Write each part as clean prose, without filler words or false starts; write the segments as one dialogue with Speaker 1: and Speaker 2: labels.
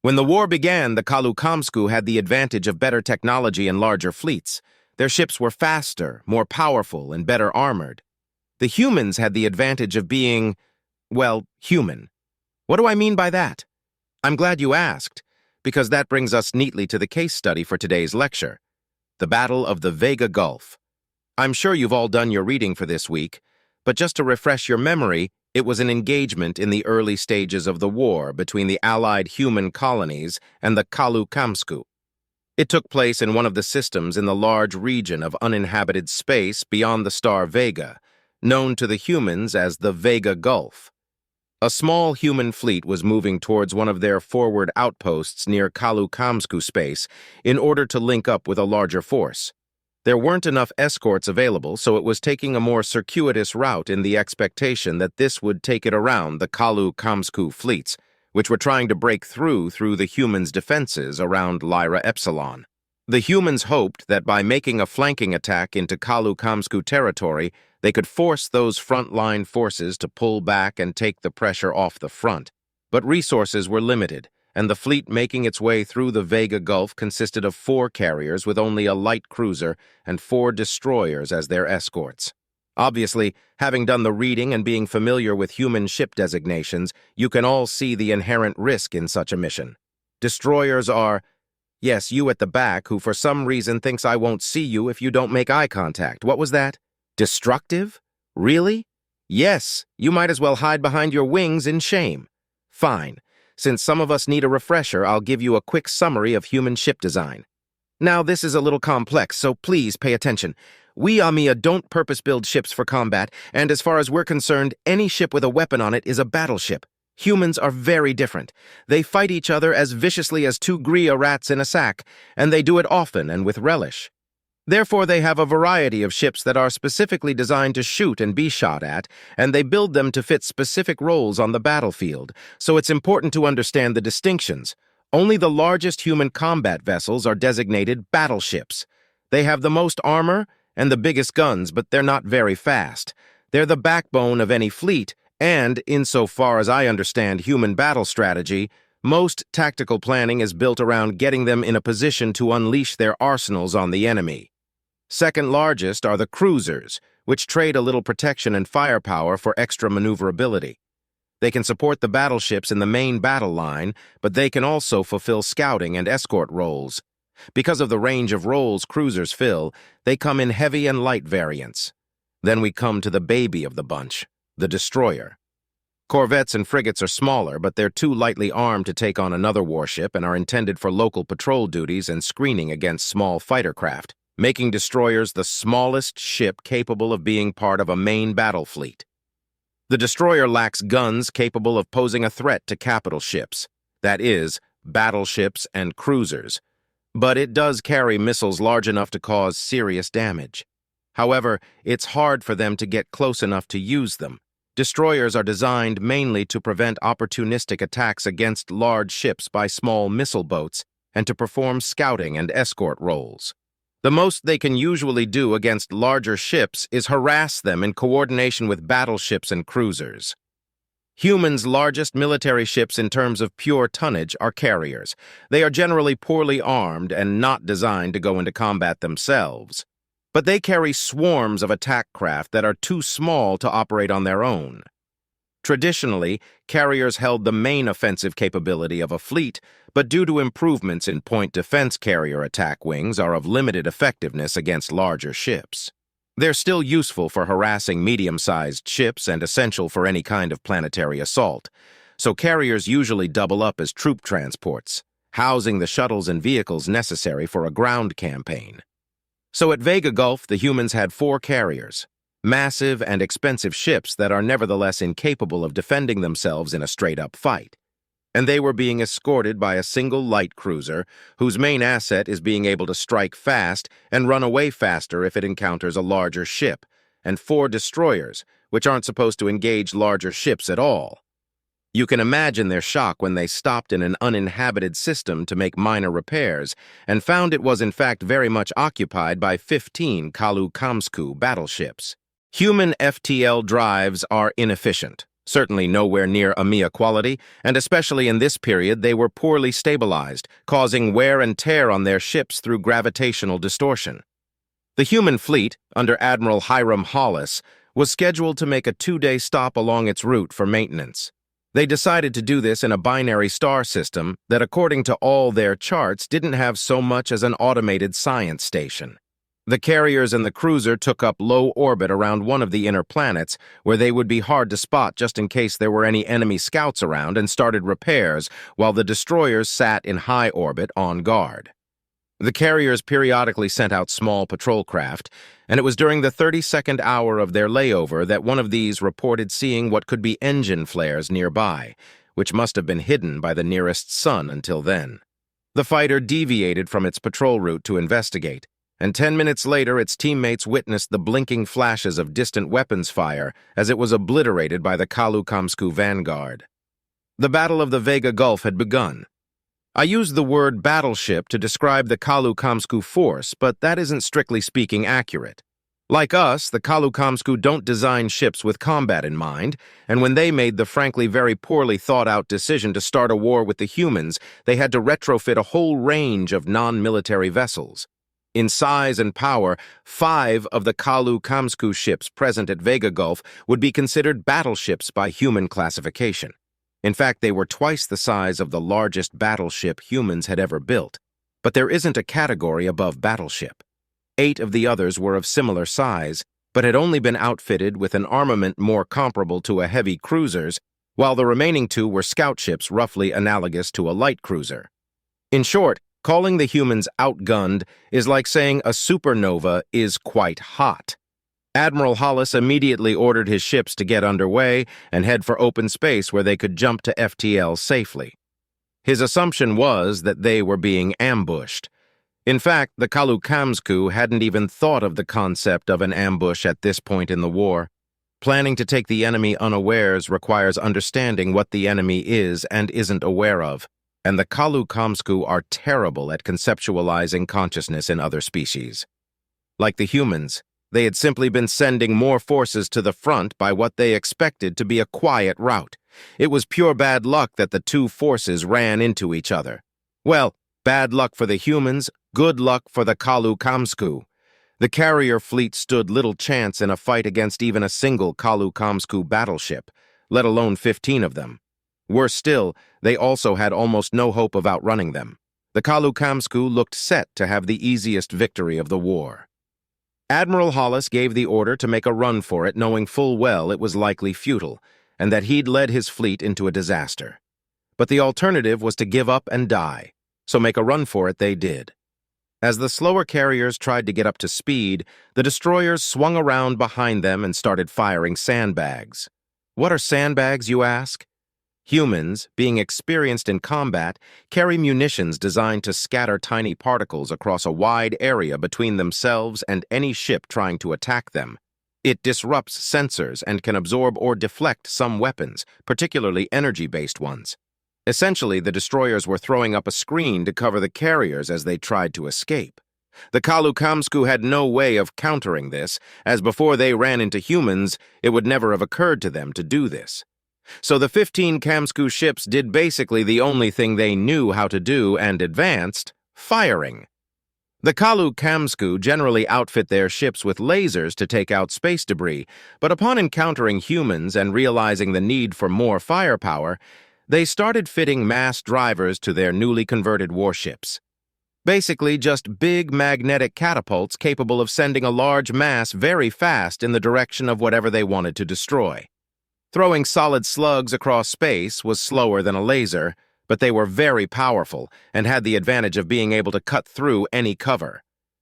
Speaker 1: When the war began, the Kalukamsku had the advantage of better technology and larger fleets. Their ships were faster, more powerful, and better armored. The humans had the advantage of being, well, human. What do I mean by that? I'm glad you asked, because that brings us neatly to the case study for today's lecture, the Battle of the Vega Gulf. I'm sure you've all done your reading for this week, but just to refresh your memory, it was an engagement in the early stages of the war between the Allied human colonies and the Kalukamsku. It took place in one of the systems in the large region of uninhabited space beyond the star Vega, known to the humans as the Vega Gulf. A small human fleet was moving towards one of their forward outposts near Kalukamsku space in order to link up with a larger force. There weren't enough escorts available, so it was taking a more circuitous route in the expectation that this would take it around the Kalukamsku fleets, which were trying to break through the humans' defenses around Lyra Epsilon. The humans hoped that by making a flanking attack into Kalukamsku territory, they could force those frontline forces to pull back and take the pressure off the front. But resources were limited, and the fleet making its way through the Vega Gulf consisted of 4 carriers with only a light cruiser and 4 destroyers as their escorts. Obviously, having done the reading and being familiar with human ship designations, you can all see the inherent risk in such a mission. Destroyers are, yes, you at the back who for some reason thinks I won't see you if you don't make eye contact. What was that? Destructive? Really? Yes, you might as well hide behind your wings in shame. Fine. Since some of us need a refresher, I'll give you a quick summary of human ship design. Now, this is a little complex, so please pay attention. We Amiya don't purpose-build ships for combat, and as far as we're concerned, any ship with a weapon on it is a battleship. Humans are very different. They fight each other as viciously as 2 Gria rats in a sack, and they do it often and with relish. Therefore, they have a variety of ships that are specifically designed to shoot and be shot at, and they build them to fit specific roles on the battlefield, so it's important to understand the distinctions. Only the largest human combat vessels are designated battleships. They have the most armor and the biggest guns, but they're not very fast. They're the backbone of any fleet, and, insofar as I understand human battle strategy, most tactical planning is built around getting them in a position to unleash their arsenals on the enemy. Second largest are the cruisers, which trade a little protection and firepower for extra maneuverability. They can support the battleships in the main battle line, but they can also fulfill scouting and escort roles. Because of the range of roles cruisers fill, they come in heavy and light variants. Then we come to the baby of the bunch, the destroyer. Corvettes and frigates are smaller, but they're too lightly armed to take on another warship and are intended for local patrol duties and screening against small fighter craft, making destroyers the smallest ship capable of being part of a main battle fleet. The destroyer lacks guns capable of posing a threat to capital ships, that is, battleships and cruisers, but it does carry missiles large enough to cause serious damage. However, it's hard for them to get close enough to use them. Destroyers are designed mainly to prevent opportunistic attacks against large ships by small missile boats and to perform scouting and escort roles. The most they can usually do against larger ships is harass them in coordination with battleships and cruisers. Humans' largest military ships in terms of pure tonnage are carriers. They are generally poorly armed and not designed to go into combat themselves. But they carry swarms of attack craft that are too small to operate on their own. Traditionally, carriers held the main offensive capability of a fleet, but due to improvements in point defense, carrier attack wings are of limited effectiveness against larger ships. They're still useful for harassing medium-sized ships and essential for any kind of planetary assault, so carriers usually double up as troop transports, housing the shuttles and vehicles necessary for a ground campaign. So at Vega Gulf, the humans had 4 carriers, massive and expensive ships that are nevertheless incapable of defending themselves in a straight-up fight. And they were being escorted by a single light cruiser, whose main asset is being able to strike fast and run away faster if it encounters a larger ship, and 4 destroyers, which aren't supposed to engage larger ships at all. You can imagine their shock when they stopped in an uninhabited system to make minor repairs and found it was in fact very much occupied by 15 Kalukamsku battleships. Human FTL drives are inefficient, Certainly nowhere near EMEA quality, and especially in this period they were poorly stabilized, causing wear and tear on their ships through gravitational distortion. The human fleet, under Admiral Hiram Hollis, was scheduled to make a 2-day stop along its route for maintenance. They decided to do this in a binary star system that, according to all their charts, didn't have so much as an automated science station. The carriers and the cruiser took up low orbit around one of the inner planets, where they would be hard to spot just in case there were any enemy scouts around, and started repairs, while the destroyers sat in high orbit on guard. The carriers periodically sent out small patrol craft, and it was during the 32nd hour of their layover that one of these reported seeing what could be engine flares nearby, which must have been hidden by the nearest sun until then. The fighter deviated from its patrol route to investigate, and 10 minutes later its teammates witnessed the blinking flashes of distant weapons fire as it was obliterated by the Kalu-Kamsku vanguard. The Battle of the Vega Gulf had begun. I use the word battleship to describe the Kalu-Kamsku force, but that isn't strictly speaking accurate. Like us, the Kalu-Kamsku don't design ships with combat in mind, and when they made the frankly very poorly thought-out decision to start a war with the humans, they had to retrofit a whole range of non-military vessels. In size and power, 5 of the Kalu-Kamsku ships present at Vega Gulf would be considered battleships by human classification. In fact, they were twice the size of the largest battleship humans had ever built. But there isn't a category above battleship. 8 of the others were of similar size, but had only been outfitted with an armament more comparable to a heavy cruiser's, while the remaining 2 were scout ships roughly analogous to a light cruiser. In short, calling the humans outgunned is like saying a supernova is quite hot. Admiral Hollis immediately ordered his ships to get underway and head for open space where they could jump to FTL safely. His assumption was that they were being ambushed. In fact, the Kalu-Kamsku hadn't even thought of the concept of an ambush at this point in the war. Planning to take the enemy unawares requires understanding what the enemy is and isn't aware of, and the Kalu-Kamsku are terrible at conceptualizing consciousness in other species. Like the humans, they had simply been sending more forces to the front by what they expected to be a quiet rout. It was pure bad luck that the 2 forces ran into each other. Well, bad luck for the humans, good luck for the Kalu-Kamsku. The carrier fleet stood little chance in a fight against even a single Kalu-Kamsku battleship, let alone 15 of them. Worse still, they also had almost no hope of outrunning them. The Kalu-Kamsku looked set to have the easiest victory of the war. Admiral Hollis gave the order to make a run for it, knowing full well it was likely futile, and that he'd led his fleet into a disaster. But the alternative was to give up and die, so make a run for it they did. As the slower carriers tried to get up to speed, the destroyers swung around behind them and started firing sandbags. What are sandbags, you ask? Humans, being experienced in combat, carry munitions designed to scatter tiny particles across a wide area between themselves and any ship trying to attack them. It disrupts sensors and can absorb or deflect some weapons, particularly energy-based ones. Essentially, the destroyers were throwing up a screen to cover the carriers as they tried to escape. The Kalu-Kamsku had no way of countering this, as before they ran into humans, it would never have occurred to them to do this. So the 15 Kamsku ships did basically the only thing they knew how to do and advanced, firing. The Kalu-Kamsku generally outfit their ships with lasers to take out space debris, but upon encountering humans and realizing the need for more firepower, they started fitting mass drivers to their newly converted warships. Basically just big magnetic catapults capable of sending a large mass very fast in the direction of whatever they wanted to destroy. Throwing solid slugs across space was slower than a laser, but they were very powerful and had the advantage of being able to cut through any cover.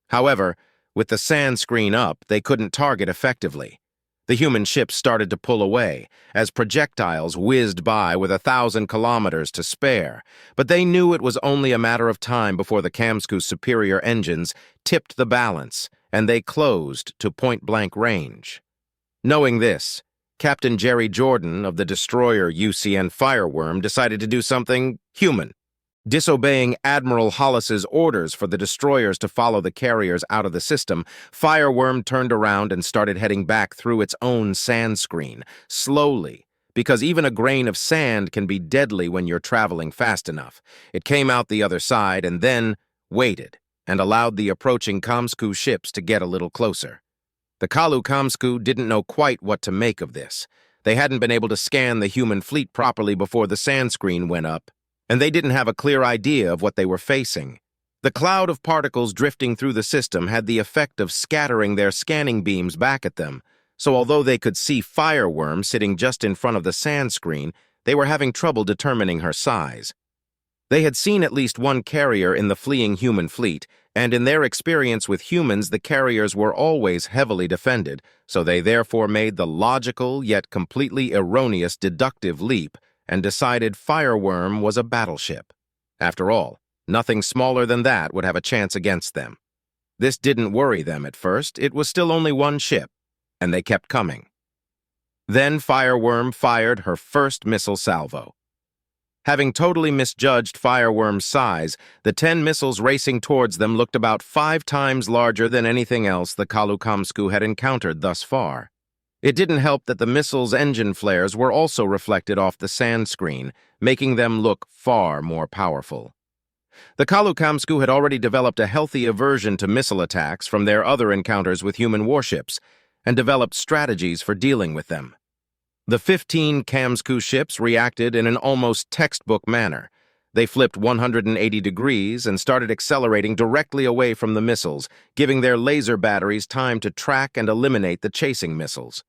Speaker 1: However, with the sand screen up, they couldn't target effectively. The human ships started to pull away, as projectiles whizzed by with 1,000 kilometers to spare, but they knew it was only a matter of time before the Kamsku's superior engines tipped the balance, and they closed to point-blank range. Knowing this, Captain Jerry Jordan of the destroyer UCN Fireworm decided to do something human. Disobeying Admiral Hollis's orders for the destroyers to follow the carriers out of the system, Fireworm turned around and started heading back through its own sand screen, slowly, because even a grain of sand can be deadly when you're traveling fast enough. It came out the other side and then waited and allowed the approaching Kamsku ships to get a little closer. The Kalu Kamsku didn't know quite what to make of this. They hadn't been able to scan the human fleet properly before the sand screen went up, and they didn't have a clear idea of what they were facing. The cloud of particles drifting through the system had the effect of scattering their scanning beams back at them, so although they could see Fireworm sitting just in front of the sand screen, they were having trouble determining her size. They had seen at least one carrier in the fleeing human fleet, and in their experience with humans, the carriers were always heavily defended, so they therefore made the logical yet completely erroneous deductive leap and decided Fireworm was a battleship. After all, nothing smaller than that would have a chance against them. This didn't worry them at first. It was still only one ship, and they kept coming. Then Fireworm fired her first missile salvo. Having totally misjudged Fireworm's size, the 10 missiles racing towards them looked about 5 times larger than anything else the Kalu Kamsku had encountered thus far. It didn't help that the missiles' engine flares were also reflected off the sand screen, making them look far more powerful. The Kalu Kamsku had already developed a healthy aversion to missile attacks from their other encounters with human warships, and developed strategies for dealing with them. The 15 Kamsku ships reacted in an almost textbook manner. They flipped 180 degrees and started accelerating directly away from the missiles, giving their laser batteries time to track and eliminate the chasing missiles.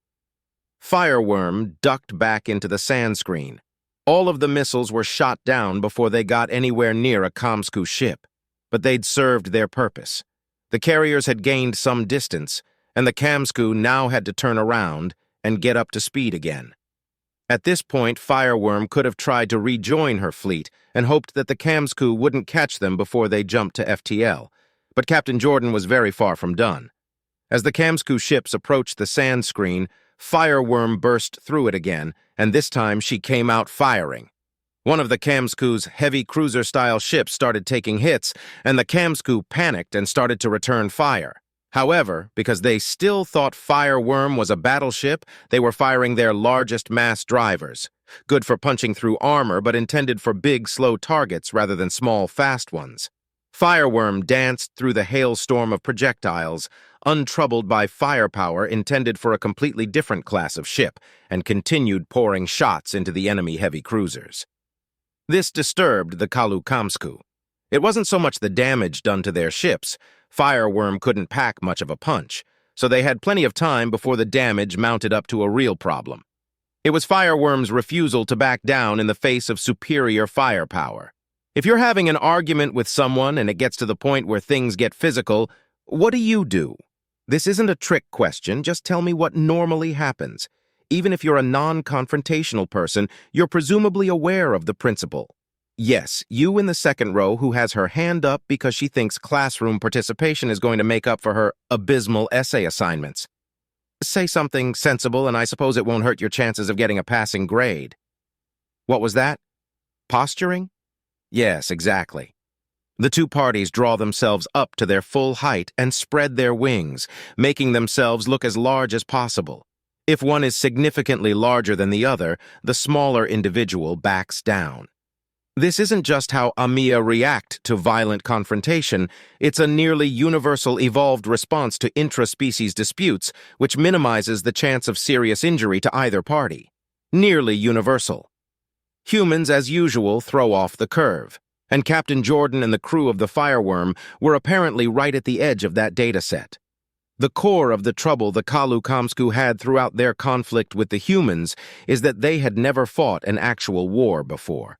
Speaker 1: Fireworm ducked back into the sand screen. All of the missiles were shot down before they got anywhere near a Kamsku ship, but they'd served their purpose. The carriers had gained some distance, and the Kamsku now had to turn around and get up to speed again. At this point, Fireworm could have tried to rejoin her fleet and hoped that the Kamsku wouldn't catch them before they jumped to FTL, but Captain Jordan was very far from done. As the Kamsku ships approached the sand screen, Fireworm burst through it again, and this time she came out firing. One of the Kamsku's heavy cruiser-style ships started taking hits, and the Kamsku panicked and started to return fire. However, because they still thought Fireworm was a battleship, they were firing their largest mass drivers, good for punching through armor but intended for big, slow targets rather than small, fast ones. Fireworm danced through the hailstorm of projectiles, untroubled by firepower intended for a completely different class of ship, and continued pouring shots into the enemy heavy cruisers. This disturbed the Kalu Kamsku. It wasn't so much the damage done to their ships. Fireworm couldn't pack much of a punch, so they had plenty of time before the damage mounted up to a real problem. It was Fireworm's refusal to back down in the face of superior firepower. If you're having an argument with someone and it gets to the point where things get physical, what do? This isn't a trick question, just tell me what normally happens. Even if you're a non-confrontational person, you're presumably aware of the principle. Yes, you in the second row who has her hand up because she thinks classroom participation is going to make up for her abysmal essay assignments. Say something sensible and I suppose it won't hurt your chances of getting a passing grade. What was that? Posturing? Yes, exactly. The two parties draw themselves up to their full height and spread their wings, making themselves look as large as possible. If one is significantly larger than the other, the smaller individual backs down. This isn't just how Amia react to violent confrontation, it's a nearly universal evolved response to intra-species disputes, which minimizes the chance of serious injury to either party. Nearly universal. Humans, as usual, throw off the curve, and Captain Jordan and the crew of the Fireworm were apparently right at the edge of that data set. The core of the trouble the Kalu Kamsku had throughout their conflict with the humans is that they had never fought an actual war before.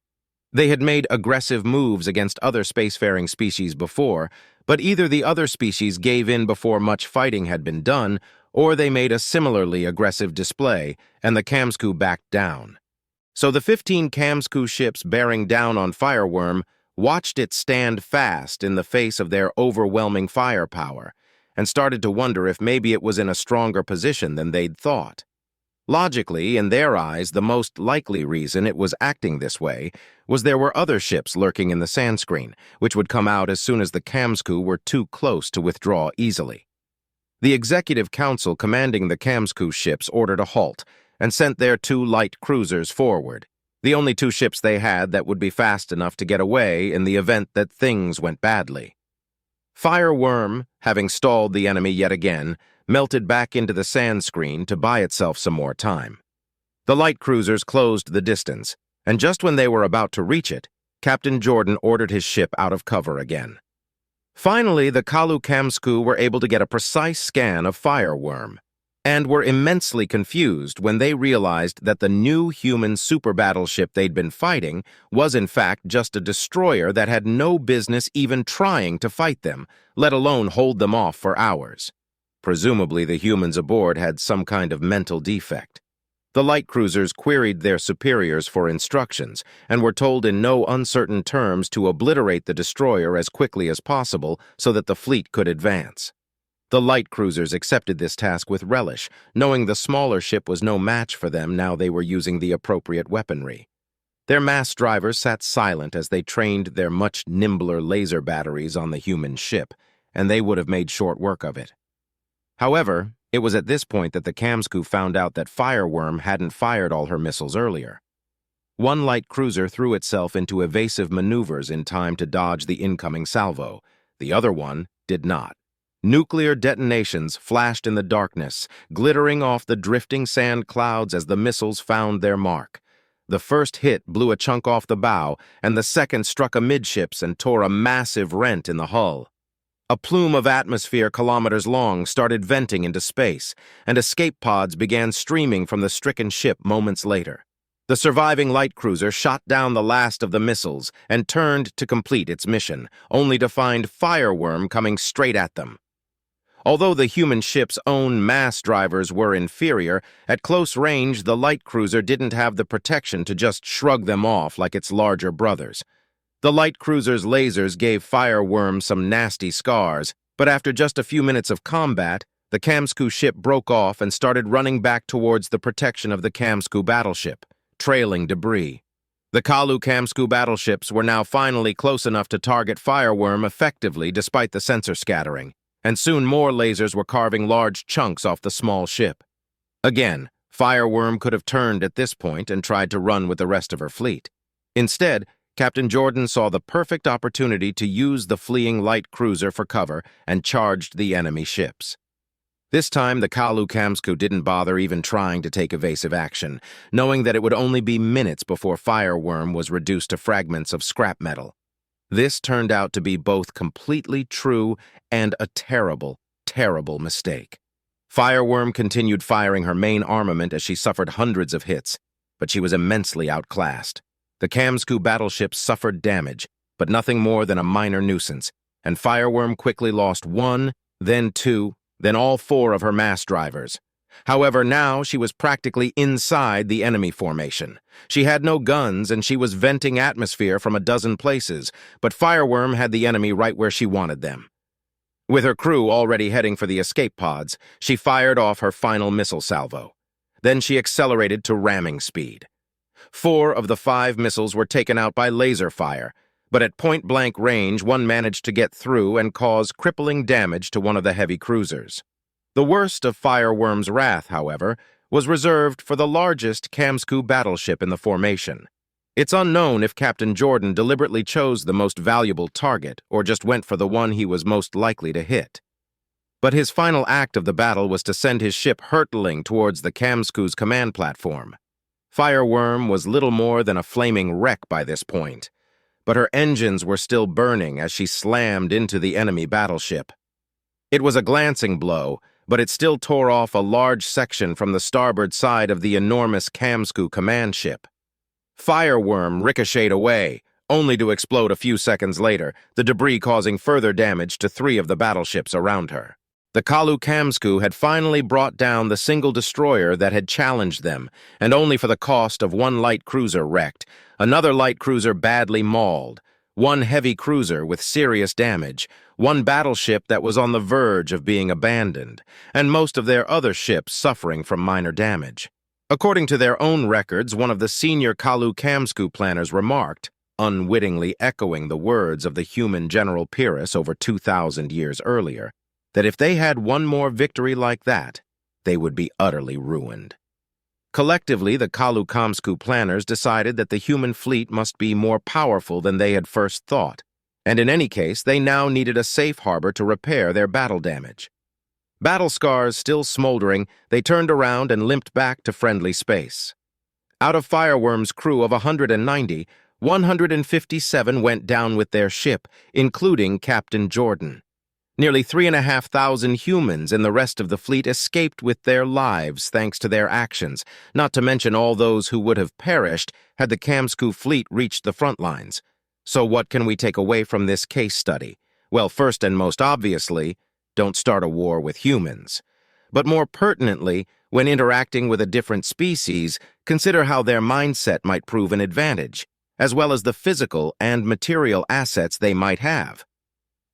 Speaker 1: They had made aggressive moves against other spacefaring species before, but either the other species gave in before much fighting had been done, or they made a similarly aggressive display, and the Kamsku backed down. So the 15 Kamsku ships bearing down on Fireworm watched it stand fast in the face of their overwhelming firepower, and started to wonder if maybe it was in a stronger position than they'd thought. Logically, in their eyes, the most likely reason it was acting this way was there were other ships lurking in the sand screen, which would come out as soon as the Kamsku were too close to withdraw easily. The Executive Council commanding the Kamsku ships ordered a halt, and sent their 2 light cruisers forward, the only 2 ships they had that would be fast enough to get away in the event that things went badly. Fireworm, having stalled the enemy yet again, melted back into the sand screen to buy itself some more time. The light cruisers closed the distance, and just when they were about to reach it, Captain Jordan ordered his ship out of cover again. Finally, the Kalu-Kamsku were able to get a precise scan of Fireworm, and were immensely confused when they realized that the new human super battleship they'd been fighting was in fact just a destroyer that had no business even trying to fight them, let alone hold them off for hours. Presumably, the humans aboard had some kind of mental defect. The light cruisers queried their superiors for instructions and were told in no uncertain terms to obliterate the destroyer as quickly as possible so that the fleet could advance. The light cruisers accepted this task with relish, knowing the smaller ship was no match for them now they were using the appropriate weaponry. Their mass drivers sat silent as they trained their much nimbler laser batteries on the human ship, and they would have made short work of it. However, it was at this point that the Kamsku found out that Fireworm hadn't fired all her missiles earlier. One light cruiser threw itself into evasive maneuvers in time to dodge the incoming salvo. The other one did not. Nuclear detonations flashed in the darkness, glittering off the drifting sand clouds as the missiles found their mark. The first hit blew a chunk off the bow, and the second struck amidships and tore a massive rent in the hull. A plume of atmosphere kilometers long started venting into space, and escape pods began streaming from the stricken ship moments later. The surviving light cruiser shot down the last of the missiles and turned to complete its mission, only to find Fireworm coming straight at them. Although the human ship's own mass drivers were inferior, at close range the light cruiser didn't have the protection to just shrug them off like its larger brothers. The light cruiser's lasers gave Fireworm some nasty scars, but after just a few minutes of combat, the Kamsku ship broke off and started running back towards the protection of the Kamsku battleship, trailing debris. The Kalu-Kamsku battleships were now finally close enough to target Fireworm effectively despite the sensor scattering, and soon more lasers were carving large chunks off the small ship. Again, Fireworm could have turned at this point and tried to run with the rest of her fleet. Instead, Captain Jordan saw the perfect opportunity to use the fleeing light cruiser for cover and charged the enemy ships. This time, the Kalu-Kamsku didn't bother even trying to take evasive action, knowing that it would only be minutes before Fireworm was reduced to fragments of scrap metal. This turned out to be both completely true and a terrible, terrible mistake. Fireworm continued firing her main armament as she suffered hundreds of hits, but she was immensely outclassed. The Kamsku battleships suffered damage, but nothing more than a minor nuisance, and Fireworm quickly lost 1, then 2, then all 4 of her mass drivers. However, now she was practically inside the enemy formation. She had no guns, and she was venting atmosphere from a dozen places, but Fireworm had the enemy right where she wanted them. With her crew already heading for the escape pods, she fired off her final missile salvo. Then she accelerated to ramming speed. 4 of the 5 missiles were taken out by laser fire, but at point-blank range, one managed to get through and cause crippling damage to one of the heavy cruisers. The worst of Fireworm's wrath, however, was reserved for the largest Kamsku battleship in the formation. It's unknown if Captain Jordan deliberately chose the most valuable target or just went for the one he was most likely to hit. But his final act of the battle was to send his ship hurtling towards the Kamsku's command platform. Fireworm was little more than a flaming wreck by this point, but her engines were still burning as she slammed into the enemy battleship. It was a glancing blow, but it still tore off a large section from the starboard side of the enormous Kamsku command ship. Fireworm ricocheted away, only to explode a few seconds later, the debris causing further damage to 3 of the battleships around her. The Kalu-Kamsku had finally brought down the single destroyer that had challenged them, and only for the cost of 1 light cruiser wrecked, another light cruiser badly mauled, 1 heavy cruiser with serious damage, 1 battleship that was on the verge of being abandoned, and most of their other ships suffering from minor damage. According to their own records, one of the senior Kalu-Kamsku planners remarked, unwittingly echoing the words of the human General Pyrrhus over 2,000 years earlier, that if they had one more victory like that, they would be utterly ruined. Collectively, the Kalu planners decided that the human fleet must be more powerful than they had first thought, and in any case, they now needed a safe harbor to repair their battle damage. Battle scars still smoldering, they turned around and limped back to friendly space. Out of Fireworm's crew of 190, 157 went down with their ship, including Captain Jordan. Nearly 3,500 humans in the rest of the fleet escaped with their lives thanks to their actions, not to mention all those who would have perished had the Kamsku fleet reached the front lines. So what can we take away from this case study? Well, first and most obviously, don't start a war with humans. But more pertinently, when interacting with a different species, consider how their mindset might prove an advantage, as well as the physical and material assets they might have.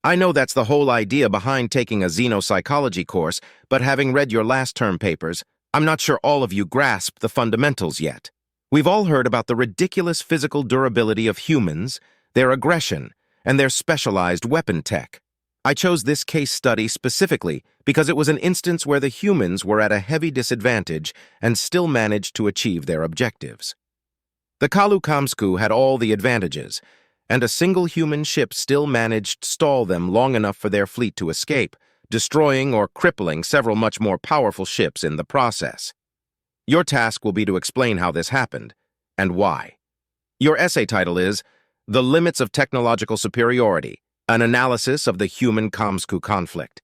Speaker 1: I know that's the whole idea behind taking a xenopsychology course, but having read your last term papers, I'm not sure all of you grasp the fundamentals yet. We've all heard about the ridiculous physical durability of humans, their aggression, and their specialized weapon tech. I chose this case study specifically because it was an instance where the humans were at a heavy disadvantage and still managed to achieve their objectives. The Kamsku had all the advantages, and a single human ship still managed to stall them long enough for their fleet to escape, destroying or crippling several much more powerful ships in the process. Your task will be to explain how this happened, and why. Your essay title is The Limits of Technological Superiority, an analysis of the human-Kamsku conflict.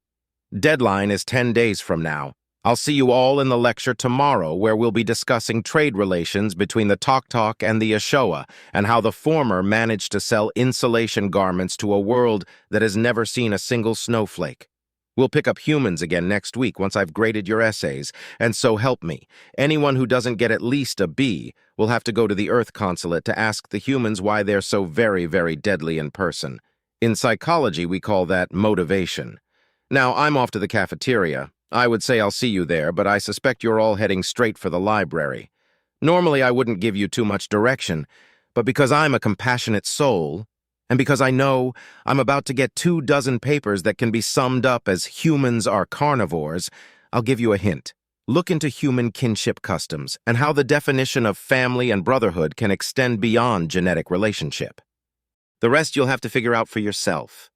Speaker 1: Deadline is 10 days from now. I'll see you all in the lecture tomorrow where we'll be discussing trade relations between the Tok and the Ashoa and how the former managed to sell insulation garments to a world that has never seen a single snowflake. We'll pick up humans again next week once I've graded your essays, and so help me. Anyone who doesn't get at least a B will have to go to the Earth consulate to ask the humans why they're so very, very deadly in person. In psychology, we call that motivation. Now, I'm off to the cafeteria. I would say I'll see you there, but I suspect you're all heading straight for the library. Normally, I wouldn't give you too much direction, but because I'm a compassionate soul, and because I know I'm about to get 24 papers that can be summed up as humans are carnivores, I'll give you a hint. Look into human kinship customs and how the definition of family and brotherhood can extend beyond genetic relationship. The rest you'll have to figure out for yourself.